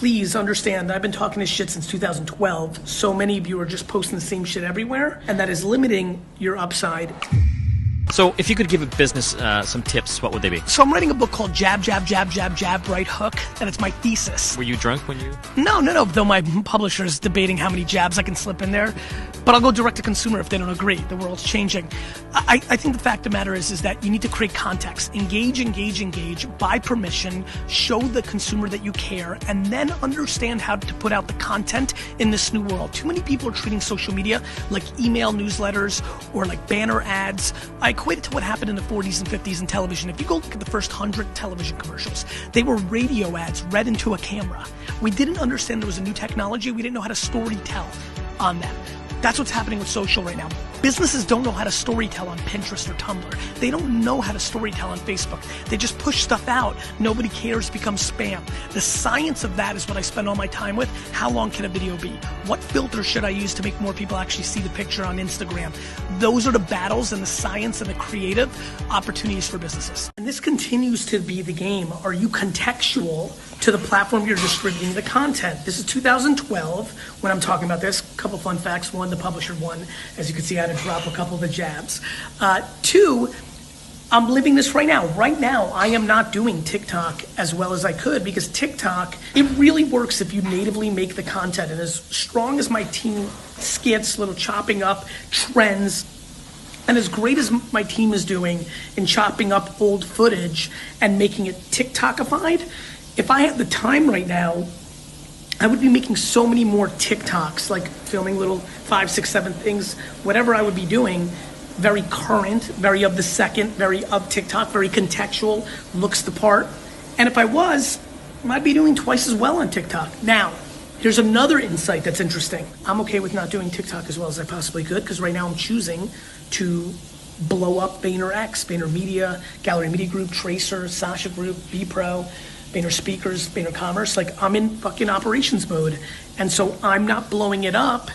please understand that I've been talking this shit since 2012. So many of you are just posting the same shit everywhere, and that is limiting your upside. So if you could give a business some tips, what would they be? So I'm writing a book called Jab, Jab, Jab, Jab, Jab, Right Hook, and it's my thesis. Were you drunk when you... No, though my publisher is debating how many jabs I can slip in there. But I'll go direct to consumer if they don't agree. The world's changing. I think the fact of the matter is that you need to create context. Engage, buy permission, show the consumer that you care, and then understand how to put out the content in this new world. Too many people are treating social media like email newsletters or like banner ads. I equate it to what happened in the 40s and 50s in television. If you go look at the first 100 television commercials, they were radio ads read into a camera. We didn't understand there was a new technology. We didn't know how to story tell on that. That's what's happening with social right now. Businesses don't know how to storytell on Pinterest or Tumblr. They don't know how to storytell on Facebook. They just push stuff out. Nobody cares, becomes spam. The science of that is what I spend all my time with. How long can a video be? What filter should I use to make more people actually see the picture on Instagram? Those are the battles and the science and the creative opportunities for businesses. And this continues to be the game. Are you contextual to the platform you're distributing the content? This is 2012 when I'm talking about this. A couple fun facts. One, the publisher won. As you can see, I had to drop a couple of the jabs. Two, I'm living this right now. Right now, I am not doing TikTok as well as I could because TikTok, it really works if you natively make the content. And as strong as my team skits, little chopping up trends, and as great as my team is doing in chopping up old footage and making it TikTokified, if I had the time right now, I would be making so many more TikToks, like filming little 5, 6, 7 things, whatever I would be doing, very current, very of the second, very of TikTok, very contextual, looks the part. And if I was, I'd be doing twice as well on TikTok. Now, here's another insight that's interesting. I'm okay with not doing TikTok as well as I possibly could because right now I'm choosing to blow up VaynerX, VaynerMedia, Gallery Media Group, Tracer, Sasha Group, B-Pro, Vayner Speakers, Vayner Commerce. Like, I'm in fucking operations mode. And so I'm not blowing it up,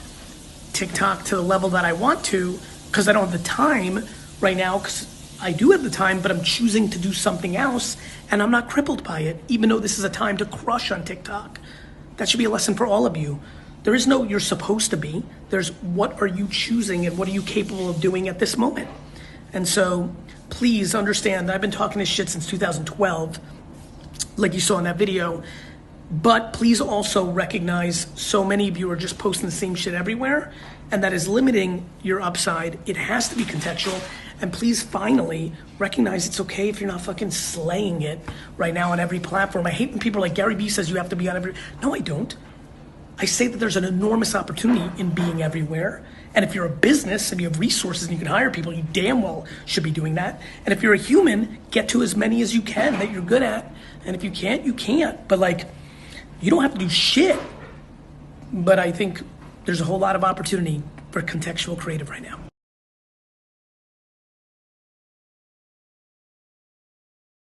TikTok, to the level that I want to because I don't have the time right now, because I do have the time, but I'm choosing to do something else and I'm not crippled by it, even though this is a time to crush on TikTok. That should be a lesson for all of you. There is no you're supposed to be. There's what are you choosing and what are you capable of doing at this moment? And so please understand that I've been talking this shit since 2012, like you saw in that video, but please also recognize so many of you are just posting the same shit everywhere, and that is limiting your upside. It has to be contextual, and please finally recognize it's okay if you're not fucking slaying it right now on every platform. I hate when people like Gary Vee says you have to be on every, no I don't. I say that there's an enormous opportunity in being everywhere, and if you're a business and you have resources and you can hire people, you damn well should be doing that. And if you're a human, get to as many as you can that you're good at, and if you can't, you can't. But like, you don't have to do shit. But I think there's a whole lot of opportunity for contextual creative right now.